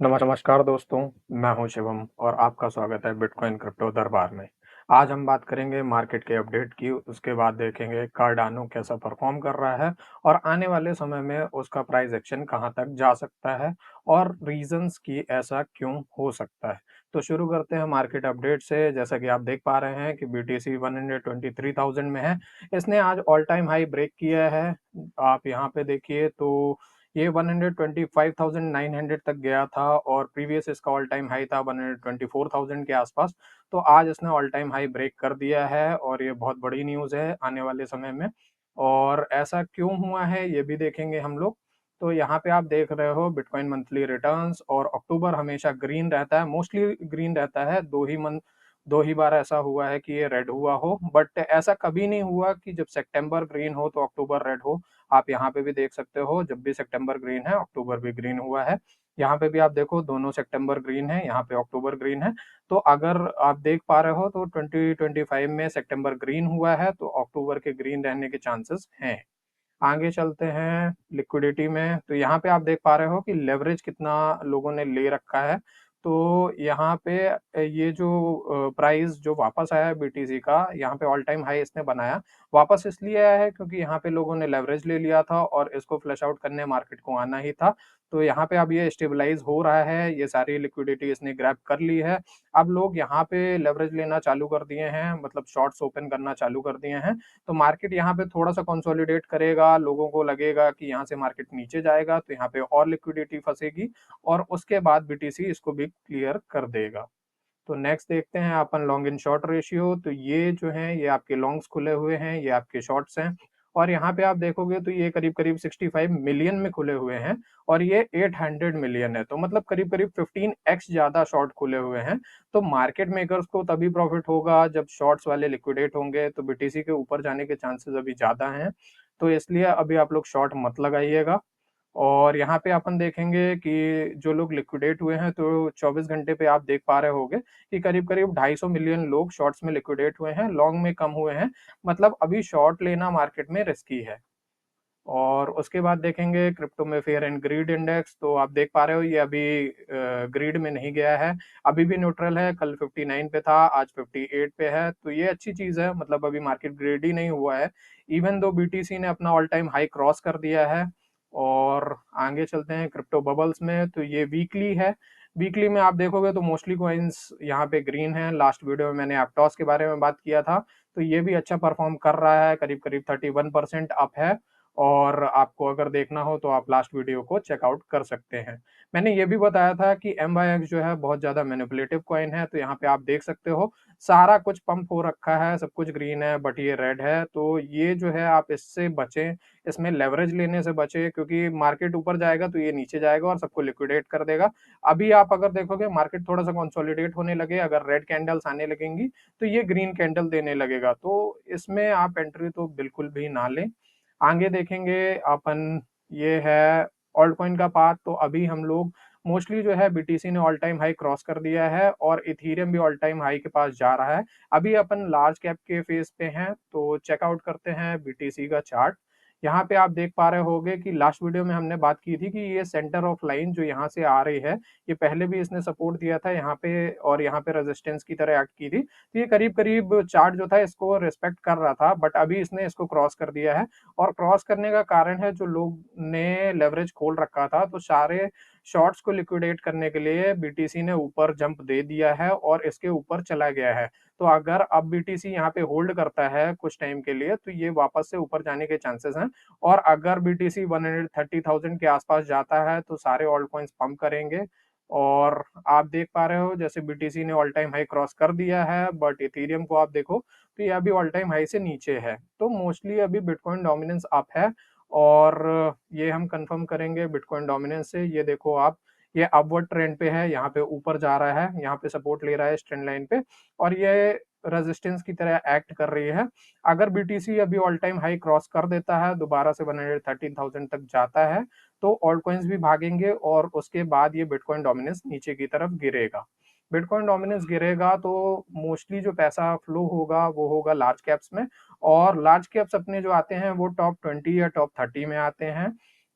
नमस्कार दोस्तों, मैं हूं शिवम और आपका स्वागत है बिटकॉइन क्रिप्टो दरबार में। आज हम बात करेंगे मार्केट के अपडेट की, उसके बाद देखेंगे कार्डानो कैसा परफॉर्म कर रहा है और आने वाले समय में उसका प्राइस एक्शन कहां तक जा सकता है और रीजंस की ऐसा क्यों हो सकता है। तो शुरू करते हैं मार्केट अपडेट से। जैसा कि आप देख पा रहे हैं कि बीटीसी 123,000 में है। इसने आज ऑल टाइम हाई ब्रेक किया है। आप यहाँ पे देखिए तो ये 125,900 तक गया था और प्रीवियस इसका ऑल टाइम हाई था 124,000 के आसपास। तो आज इसने ऑल टाइम हाई ब्रेक कर दिया है और ये बहुत बड़ी न्यूज़ है आने वाले समय में। और ऐसा क्यों हुआ है ये भी देखेंगे हम लोग। तो यहाँ पे आप देख रहे हो बिटकॉइन मंथली रिटर्न्स, और अक्टूबर हमेशा ग्रीन रहता है, मोस्टली ग्रीन रहता है। 2 ही बार ऐसा हुआ है कि ये रेड हुआ हो, बट ऐसा कभी नहीं हुआ कि जब सितंबर ग्रीन हो तो अक्टूबर रेड हो। आप यहाँ पे भी देख सकते हो, जब भी सितंबर ग्रीन है अक्टूबर भी ग्रीन हुआ है। यहाँ पे भी आप देखो, दोनों सितंबर ग्रीन है, यहाँ पे अक्टूबर ग्रीन है। तो अगर आप देख पा रहे हो तो 2025 में सितंबर ग्रीन हुआ है तो अक्टूबर के ग्रीन रहने के चांसेस हैं। आगे चलते हैं लिक्विडिटी में। तो यहाँ पे आप देख पा रहे हो कि लेवरेज कितना लोगों ने ले रखा है। तो यहाँ पे ये जो प्राइस जो वापस आया है बीटीसी का, यहाँ पे ऑल टाइम हाई इसने बनाया। वापस इसलिए आया है क्योंकि यहाँ पे लोगों ने लेवरेज ले लिया था और इसको फ्लश आउट करने मार्केट को आना ही था। तो यहाँ पे अब ये स्टेबलाइज हो रहा है, ये सारी लिक्विडिटी इसने ग्रैब कर ली है। अब लोग यहाँ पे लेवरेज लेना चालू कर दिए हैं, मतलब शॉर्ट्स ओपन करना चालू कर दिए हैं। तो मार्केट यहाँ पे थोड़ा सा कंसोलिडेट करेगा, लोगों को लगेगा कि यहाँ से मार्केट नीचे जाएगा तो यहाँ पे और लिक्विडिटी फंसेगी और उसके बाद बीटीसी इसको भी क्लियर कर देगा। तो नेक्स्ट देखते हैं अपन लॉन्ग इन शॉर्ट रेशियो। तो ये जो है ये आपके लॉन्ग्स खुले हुए हैं, ये आपके शॉर्ट्स हैं। और यहाँ पे आप देखोगे तो ये करीब करीब 65 मिलियन में खुले हुए हैं और ये 800 मिलियन है, तो मतलब करीब करीब 15x ज्यादा शॉर्ट खुले हुए हैं। तो मार्केट मेकर्स को तभी प्रॉफिट होगा जब शॉर्ट्स वाले लिक्विडेट होंगे, तो बीटीसी के ऊपर जाने के चांसेस अभी ज्यादा हैं। तो इसलिए अभी आप लोग शॉर्ट मत लगाइएगा। और यहाँ पे अपन देखेंगे कि जो लोग लिक्विडेट हुए हैं, तो 24 घंटे पे आप देख पा रहे होंगे कि करीब करीब 250 मिलियन लोग शॉर्ट्स में लिक्विडेट हुए हैं, लॉन्ग में कम हुए हैं। मतलब अभी शॉर्ट लेना मार्केट में रिस्की है। और उसके बाद देखेंगे क्रिप्टो में फेयर एंड ग्रीड इंडेक्स। तो आप देख पा रहे हो ये अभी ग्रीड में नहीं गया है, अभी भी न्यूट्रल है। कल 59 पे था, आज 58 पे है। तो ये अच्छी चीज है, मतलब अभी मार्केट ग्रीड ही नहीं हुआ है, इवन दो बीटीसी ने अपना ऑल टाइम हाई क्रॉस कर दिया है। और आगे चलते हैं क्रिप्टो बबल्स में। तो ये वीकली है। वीकली में आप देखोगे तो मोस्टली कॉइन्स यहाँ पे ग्रीन है। लास्ट वीडियो में मैंने एप्टॉस के बारे में बात किया था, तो ये भी अच्छा परफॉर्म कर रहा है, करीब करीब 31% अप है। और आपको अगर देखना हो तो आप लास्ट वीडियो को चेकआउट कर सकते हैं। मैंने ये भी बताया था कि MYX जो है बहुत ज़्यादा मैनिपुलेटिव कॉइन है। तो यहाँ पे आप देख सकते हो सारा कुछ पंप हो रखा है, सब कुछ ग्रीन है बट ये रेड है। तो ये जो है आप इससे बचें, इसमें लेवरेज लेने से बचें, क्योंकि मार्केट ऊपर जाएगा तो ये नीचे जाएगा और सबको लिक्विडेट कर देगा। अभी आप अगर देखोगे मार्केट थोड़ा सा कंसोलिडेट होने लगे, अगर रेड कैंडल्स आने लगेंगी तो ये ग्रीन कैंडल देने लगेगा, तो इसमें आप एंट्री तो बिल्कुल भी ना लें। आगे देखेंगे अपन, ये है ऑल्ट कॉइन का पार्ट। तो अभी हम लोग मोस्टली जो है बीटीसी ने ऑल टाइम हाई क्रॉस कर दिया है और इथीरियम भी ऑल टाइम हाई के पास जा रहा है। अभी अपन लार्ज कैप के फेज पे हैं, तो चेकआउट करते हैं बीटीसी का चार्ट। यहाँ पे आप देख पा रहे होंगे कि लास्ट वीडियो में हमने बात की थी कि ये सेंटर ऑफ लाइन जो यहाँ से आ रही है, ये पहले भी इसने सपोर्ट दिया था यहाँ पे और यहाँ पे रेजिस्टेंस की तरह एक्ट की थी। तो ये करीब करीब चार्ट जो था इसको रिस्पेक्ट कर रहा था, बट अभी इसने इसको क्रॉस कर दिया है। और क्रॉस करने का कारण है जो लोग ने लेवरेज खोल रखा था, तो सारे शॉर्ट्स को लिक्विडेट करने के लिए बीटीसी ने ऊपर जंप दे दिया है और इसके ऊपर चला गया है। तो अगर अब बीटीसी यहाँ पे होल्ड करता है कुछ टाइम के लिए तो ये वापस से ऊपर जाने के चांसेस हैं। और अगर बीटीसी 130,000 के आसपास जाता है तो सारे ऑल्ट कॉइन्स पंप करेंगे। और आप देख पा रहे हो जैसे बीटीसी ने ऑल टाइम हाई क्रॉस कर दिया है, बट इथेरियम को आप देखो तो ये अभी ऑल टाइम हाई से नीचे है। तो मोस्टली अभी बिटकॉइन डोमिनेंस अप है। और ये हम कंफर्म करेंगे बिटकॉइन डोमिनेंस से। ये देखो आप, ये अपवर्ड ट्रेंड पे है, यहाँ पे ऊपर जा रहा है, यहाँ पे सपोर्ट ले रहा है इस ट्रेंड लाइन पे, और ये रेजिस्टेंस की तरह एक्ट कर रही है। अगर बीटीसी अभी ऑल टाइम हाई क्रॉस कर देता है, दोबारा से 113,000 तक जाता है, तो ऑल्ट कॉइन्स भी भागेंगे और उसके बाद ये बिटकॉइन डोमिनेंस नीचे की तरफ गिरेगा। बिटकॉइन डोमिनेंस गिरेगा तो मोस्टली जो पैसा फ्लो होगा वो होगा लार्ज कैप्स में। और लार्ज कैप्स अपने जो आते हैं वो टॉप 20 या टॉप 30 में आते हैं।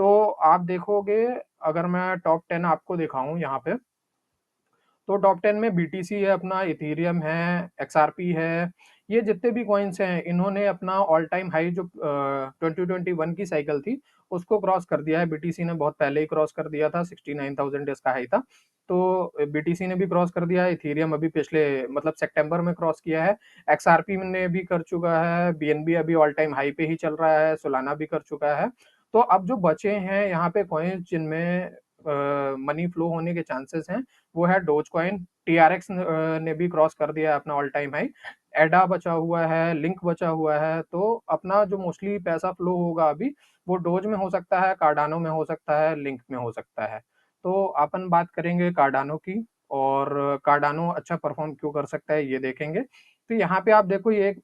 तो आप देखोगे, अगर मैं टॉप 10 आपको दिखाऊँ यहाँ पे, तो टॉप 10 में बीटीसी है अपना, इथेरियम है, एक्सआरपी है, ये जितने भी कॉइन्स हैं, इन्होंने अपना ऑल टाइम हाई जो 2021 की साइकिल थी, उसको क्रॉस कर दिया है। बीटीसी ने बहुत पहले ही क्रॉस कर दिया था, 69,000 इसका हाई था। तो बीटीसी ने भी क्रॉस कर दिया है, इथेरियम अभी पिछले मतलब सितंबर में क्रॉस किया है, एक्सआरपी ने भी कर चुका है, बीएनबी अभी ऑल टाइम हाई पे ही चल रहा है, सोलाना भी कर चुका है। तो अब जो बचे हैं यहाँ पे कॉइन्स जिनमें मनी फ्लो होने के चांसेस हैं, वो है डोजकॉइन, टीआरएक्स ने भी क्रॉस कर दिया है अपना ऑल टाइम हाई, एडा बचा हुआ है, लिंक बचा हुआ है। तो अपना जो मोस्टली पैसा फ्लो होगा अभी, वो डोज में हो सकता है, कार्डानो में हो सकता है, लिंक में हो सकता है। तो अपन बात करेंगे कार्डानो की, और कार्डानो अच्छा परफॉर्म क्यों कर सकता है ये देखेंगे। तो यहाँ पे आप देखो, ये एक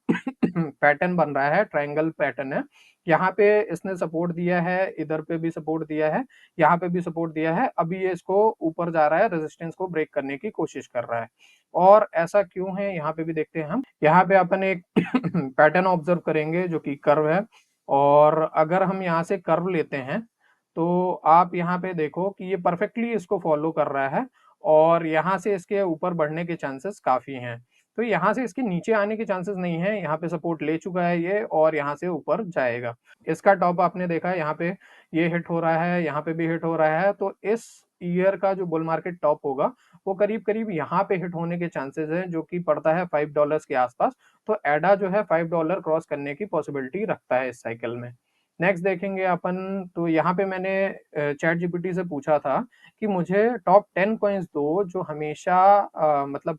पैटर्न बन रहा है, ट्रायंगल पैटर्न है। यहाँ पे इसने सपोर्ट दिया है, इधर पे भी सपोर्ट दिया है, यहाँ पे भी सपोर्ट दिया है। अभी ये इसको ऊपर जा रहा है, रेजिस्टेंस को ब्रेक करने की कोशिश कर रहा है। और ऐसा क्यों है, यहाँ पे भी देखते हैं हम। यहाँ पे अपन एक पैटर्न ऑब्जर्व करेंगे जो कि कर्व है, और अगर हम यहाँ से कर्व लेते हैं, तो आप यहाँ पे देखो कि ये परफेक्टली इसको फॉलो कर रहा है, और यहाँ से इसके ऊपर बढ़ने के चांसेस काफी हैं। तो यहाँ से इसके नीचे आने के चांसेस नहीं है, यहाँ पे सपोर्ट ले चुका है ये, और यहाँ से ऊपर जाएगा। इसका टॉप आपने देखा है, यहाँ पे ये हिट हो रहा है, यहाँ पे भी हिट हो रहा है। तो इस ईयर का जो बुल मार्केट टॉप होगा, वो करीब करीब यहाँ पे हिट होने के चांसेस है, जो कि पड़ता है $5 के आसपास। तो एडा जो है $5 क्रॉस करने की पॉसिबिलिटी रखता है इस साइकिल में। नेक्स्ट देखेंगे अपन, तो यहाँ पे मैंने चैट जीपीटी से पूछा था कि मुझे टॉप 10 कॉइन्स दो जो हमेशा मतलब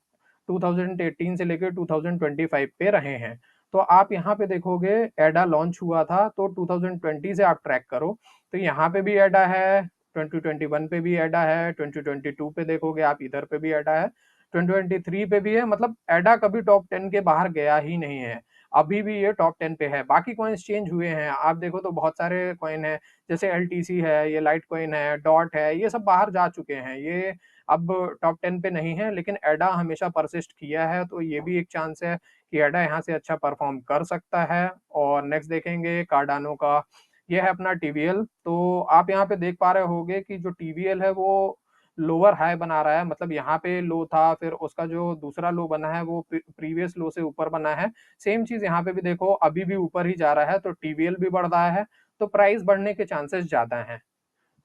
2018 से लेकर 2025 पे रहे हैं। तो आप यहाँ पे देखोगे, एडा लॉन्च हुआ था, तो 2020 से आप ट्रैक करो, तो यहाँ पे भी एडा है, 2021 पे भी एडा है, 2022 पे देखोगे आप, इधर पे भी एडा है, 2023 पे भी है। मतलब एडा कभी टॉप 10 के बाहर गया ही नहीं है, अभी भी ये टॉप 10 पे है। बाकी कॉइन्स चेंज हुए हैं, आप देखो तो बहुत सारे कॉइन है, जैसे एलटीसी है, ये लाइट कॉइन है, डॉट है, ये सब बाहर जा चुके हैं, ये अब टॉप 10 पे नहीं है। लेकिन एडा हमेशा परसिस्ट किया है, तो ये भी एक चांस है कि एडा यहाँ से अच्छा परफॉर्म कर सकता है। और नेक्स्ट देखेंगे कार्डानो का, ये है अपना टीवीएल। तो आप यहाँ पे देख पा रहे होगे कि जो टीवीएल है वो लोअर हाई बना रहा है, मतलब यहाँ पे लो था, फिर उसका जो दूसरा लो बना है वो प्रीवियस लो से ऊपर बना है। सेम चीज यहाँ पे भी देखो, अभी भी ऊपर ही जा रहा है, तो टीवीएल भी बढ़ रहा है, तो प्राइस बढ़ने के चांसेस ज्यादा हैं।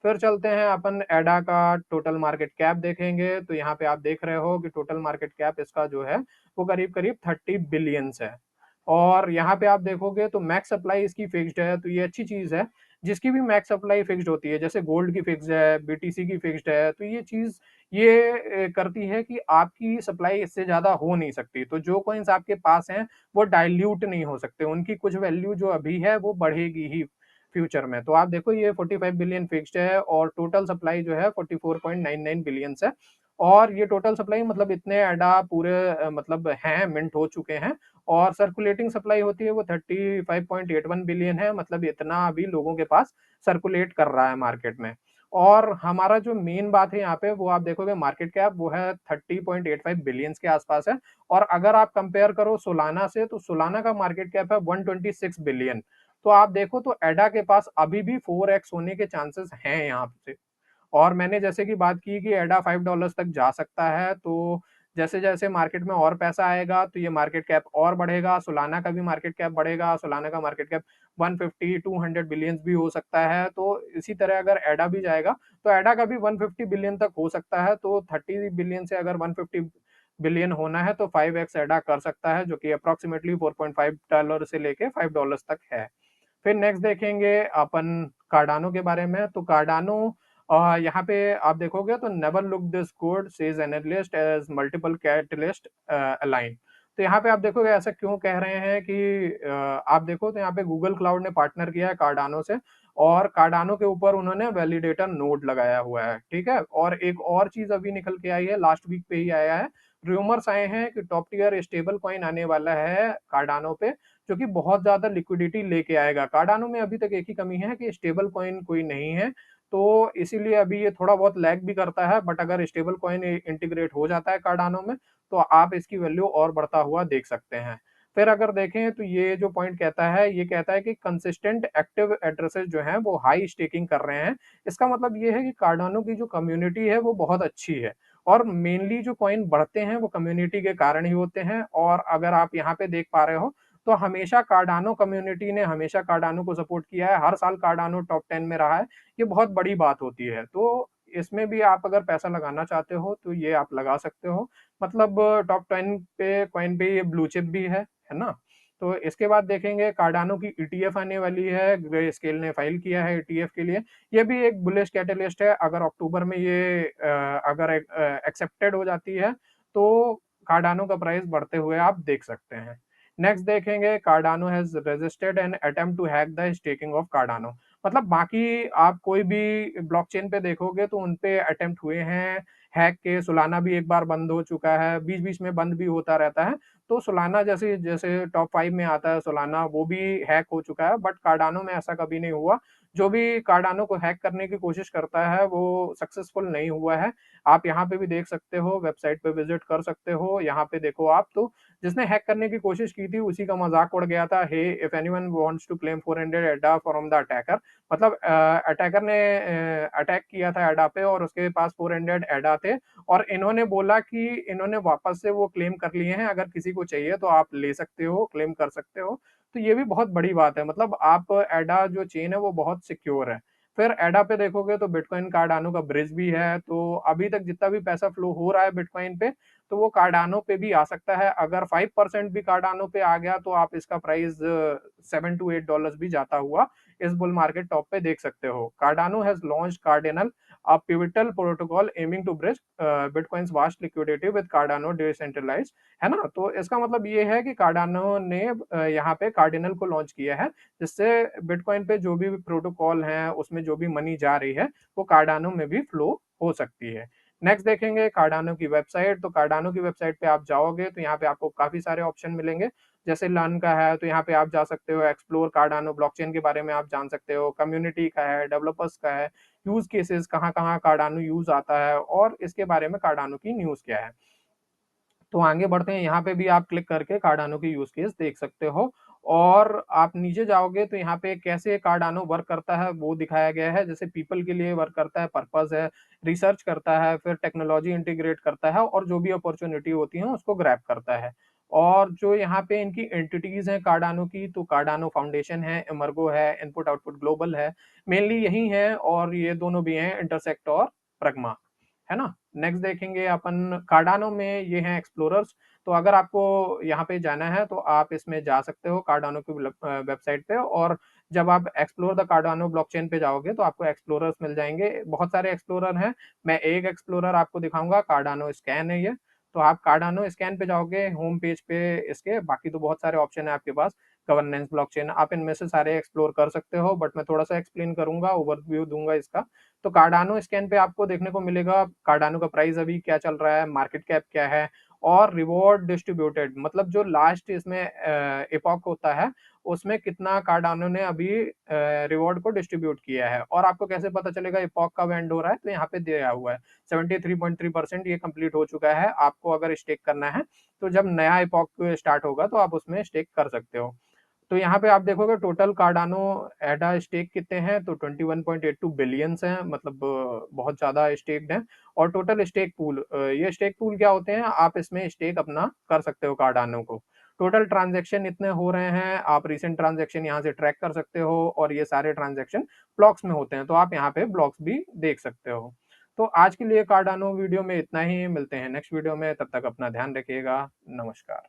फिर चलते हैं अपन एडा का टोटल मार्केट कैप देखेंगे। तो यहाँ पे आप देख रहे हो कि टोटल मार्केट कैप इसका जो है, वो करीब करीब 30 बिलियंस है। और यहाँ पे आप देखोगे तो मैक्स सप्लाई इसकी फिक्स्ड है, तो ये अच्छी चीज है। जिसकी भी मैक्स सप्लाई फिक्स्ड होती है, जैसे गोल्ड की फिक्स्ड है, बीटीसी की फिक्स्ड है, तो ये चीज ये करती है कि आपकी सप्लाई इससे ज्यादा हो नहीं सकती। तो जो कॉइन्स आपके पास हैं, वो डाइल्यूट नहीं हो सकते, उनकी कुछ वैल्यू जो अभी है वो बढ़ेगी ही फ्यूचर में। तो आप देखो, ये 45 बिलियन फिक्स्ड है, और टोटल सप्लाई जो है 44.99 बिलियन है। और ये टोटल सप्लाई मतलब इतने एडा पूरे मतलब हैं, मिंट हो चुके हैं। और सर्कुलेटिंग सप्लाई होती है वो 35.81 बिलियन है, मतलब इतना अभी लोगों के पास सर्कुलेट कर रहा है मार्केट में। और हमारा जो मेन बात है यहाँ पे, वो आप देखोगे मार्केट कैप वो है 30.85 बिलियन के आसपास है। और अगर आप कंपेयर करो सोलाना से, तो सोलाना का मार्केट कैप है 126 बिलियन। तो आप देखो तो एडा के पास अभी भी 4x होने के चांसेस हैं यहाँ से। और मैंने जैसे कि बात की कि एडा $5 तक जा सकता है, तो जैसे जैसे मार्केट में और पैसा आएगा, तो ये मार्केट कैप और बढ़ेगा, सोलाना का भी मार्केट कैप बढ़ेगा, सोलाना का मार्केट कैप 150 200 बिलियंस भी हो सकता है। तो इसी तरह अगर एडा भी जाएगा, तो एडा का भी 150 बिलियन तक हो सकता है। तो 30 बिलियन से अगर 150 बिलियन होना है, तो 5x एडा कर सकता है, जो कि अप्रोक्सीमेटली $4.5 से लेके $5 तक है। फिर नेक्स्ट देखेंगे अपन कार्डानो के बारे में। तो कार्डानो यहाँ पे आप देखोगे तो never look this good says analyst as multiple catalyst align. तो यहाँ पे आप देखोगे ऐसा क्यों कह रहे हैं कि आप देखो तो यहाँ पे गूगल क्लाउड ने पार्टनर किया है कार्डानो से, और कार्डानो के ऊपर उन्होंने वैलिडेटर नोड लगाया हुआ है, ठीक है। और एक और चीज अभी निकल के आई है, लास्ट वीक पे ही आया है, रूमर्स आए हैं कि टॉप टियर स्टेबल कॉइन आने वाला है कार्डानो पे, जो कि बहुत ज्यादा लिक्विडिटी लेके आएगा। कार्डानो में अभी तक एक ही कमी है कि स्टेबल कॉइन कोई नहीं है, तो इसीलिए अभी ये थोड़ा बहुत लैग भी करता है। बट अगर स्टेबल कॉइन इंटीग्रेट हो जाता है कार्डानो में, तो आप इसकी वैल्यू और बढ़ता हुआ देख सकते हैं। फिर अगर देखें तो ये जो पॉइंट कहता है, ये कहता है कि कंसिस्टेंट एक्टिव एड्रेसेस जो हैं वो हाई स्टेकिंग कर रहे हैं। इसका मतलब ये है कि कार्डानो की जो कम्युनिटी है वो बहुत अच्छी है और मेनली जो कॉइन बढ़ते हैं वो कम्युनिटी के कारण ही होते हैं। और अगर आप यहाँ पे देख पा रहे हो तो हमेशा कार्डानो कम्युनिटी ने हमेशा कार्डानो को सपोर्ट किया है, हर साल कार्डानो टॉप 10 में रहा है, ये बहुत बड़ी बात होती है। तो इसमें भी आप अगर पैसा लगाना चाहते हो तो ये आप लगा सकते हो। मतलब टॉप 10 पे कॉइन पे ये ब्लू चिप भी है ना? तो इसके बाद देखेंगे कार्डानो की ईटीएफ आने वाली है, ग्रे स्केल ने फाइल किया है ईटीएफ के लिए। ये भी एक बुलिश कैटलिस्ट है, अगर अक्टूबर में ये अगर एक्सेप्टेड हो जाती है तो कार्डानो का प्राइस बढ़ते हुए आप देख सकते हैं। नेक्स्ट देखेंगे Cardano has registered an attempt to hack the staking of Cardano. मतलब बाकी आप कोई भी ब्लॉकचेन पे देखोगे तो उनपे अटेम्प्ट हुए हैं हैक के, सोलाना भी एक बार बंद हो चुका है, बीच-बीच में बंद भी होता रहता है। तो सोलाना जैसे जैसे टॉप 5 में आता है सोलाना, वो भी हैक हो चुका है, बट कार्डानो में ऐसा कभी नहीं हुआ। जो भी कार्डानो को हैक करने की कोशिश करता है वो सक्सेसफुल नहीं हुआ है। आप यहाँ पे भी देख सकते हो, वेबसाइट पे विज़िट कर सकते हो, यहाँ पे देखो आप तो जिसने हैक करने की कोशिश की थी उसी का मज़ाक उड़ गया था, hey if anyone wants to claim 400 एडा फ्रॉम द अटैकर। मतलब अटैकर ने अटैक किया था एडा पे और उसके पास 400 एडा थे और इन्होंने बोला कि इन्होंने वापस से वो क्लेम कर लिए हैं, अगर किसी को चाहिए तो आप ले सकते हो, क्लेम कर सकते हो। तो ये भी बहुत बड़ी बात है, मतलब आप एडा जो चेन है वो बहुत सिक्योर है। फिर एडा पे देखोगे तो बिटकॉइन कार्डानो का ब्रिज भी है, तो अभी तक जितना भी पैसा फ्लो हो रहा है बिटकॉइन पे, तो वो कार्डानो पे भी आ सकता है। अगर 5% भी कार्डानो पे आ गया तो आप इसका प्राइस 7 टू 8 डॉलर्स भी जाता हुआ इस बुल मार्केट टॉप पे देख सकते हो। Cardano has launched cardinal, a pivotal protocol aiming to bridge Bitcoin's vast liquidity with Cardano decentralized, है ना? तो इसका मतलब ये है कि कार्डानो ने यहाँ पे कार्डिनल को लॉन्च किया है, जिससे बिटकॉइन पे जो भी प्रोटोकॉल हैं, उसमें जो भी मनी जा रही है, वो कार्डानो में भी फ्लो हो सकती है। नेक्स्ट देखेंगे कार्डानो की वेबसाइट, तो कार्डानो की वेबसाइट पे आप जाओगे तो यहाँ पे आपको काफ़ी सारे ऑप्शन मिलेंगे। जैसे लर्न का है, तो यहाँ पे आप जा सकते हो, एक्सप्लोर कार्डानो ब्लॉकचेन के बारे में आप जान सकते हो, कम्युनिटी का है, डेवलपर्स का है, यूज़ केसेस कहाँ-कहाँ कार्डानो यूज़ आता है और इसके बारे में कार्डानो की न्यूज़ क्या है। तो आगे बढ़ते हैं, यहाँ पे भी आप क्लिक करके कार्डानो की यूज़ केस देख सकते हो और आप नीचे जाओगे तो यहाँ पे कैसे कार्डानो वर्क करता है वो दिखाया गया है। जैसे पीपल के लिए वर्क करता है, पर्पज़ है, रिसर्च करता है, फिर टेक्नोलॉजी इंटीग्रेट करता है और जो भी अपॉर्च्युनिटी होती है उसको ग्रैब करता है। और जो यहाँ पे इनकी एंटिटीज़ हैं कार्डानो की, तो कार्डानो फाउंडेशन है, इमर्गो है, इनपुट आउटपुट ग्लोबल है, मेनली यही हैं और ये दोनों भी हैं इंटरसेक्ट और प्रग्मा। है ना? नेक्स्ट देखेंगे अपन कार्डानो में ये हैं एक्सप्लोरर्स, तो अगर आपको यहाँ पे जाना है तो आप इसमें जा सकते हो कार्डानो की वेबसाइट पे और जब आप एक्सप्लोर द कार्डानो ब्लॉकचेन पे जाओगे तो आपको एक्सप्लोरर्स मिल जाएँगे। बहुत सारे एक्सप्लोरर हैं, मैं एक एक्सप्लोरर आपको दिखाऊँगा, कार्डानो स्कैन है ये। तो आप कार्डानो स्कैन पे जाओगे होम पेज पे इसके, बाकी तो बहुत सारे ऑप्शन है आपके पास, गवर्नेंस ब्लॉकचेन, आप इनमें से सारे एक्सप्लोर कर सकते हो, बट मैं थोड़ा-सा एक्सप्लेन करूँगा, ओवरव्यू दूँगा इसका। तो कार्डानो स्कैन पे आपको देखने को मिलेगा कार्डानो का प्राइस अभी क्या चल रहा है, मार्केट कैप क्या है और रिवॉर्ड डिस्ट्रीब्यूटेड, मतलब जो लास्ट इसमें एपॉक होता है, उसमें कितना कार्डानो ने अभी रिवॉर्ड को डिस्ट्रीब्यूट किया है और आपको कैसे पता चलेगा एपॉक कब एंड हो रहा है, तो यहाँ पे दिया हुआ है 73.3% ये कंप्लीट हो चुका है। आपको अगर स्टेक करना है, तो जब नया एपॉक स्टार्ट होगा तो आप उसमें स्टेक कर सकते हो। तो यहाँ पे आप देखोगे टोटल कार्डानो एडा स्टेक कितने हैं, तो 21.82 बिलियंस हैं, मतलब बहुत ज़्यादा स्टेक्ड हैं और टोटल स्टेक पूल, ये स्टेक पूल क्या होते हैं, आप इसमें स्टेक अपना कर सकते हो कार्डानो को। टोटल ट्रांज़ैक्शन इतने हो रहे हैं, आप रीसेंट ट्रांज़ैक्शन यहाँ से ट्रैक कर सकते हो और ये सारे ट्रांज़ैक्शन ब्लॉक्स में होते हैं, तो आप यहाँ पे ब्लॉक्स भी देख सकते हो। तो आज के लिए कार्डानो वीडियो में इतना ही, मिलते हैं नेक्स्ट वीडियो में, तब तक अपना ध्यान रखिएगा। नमस्कार।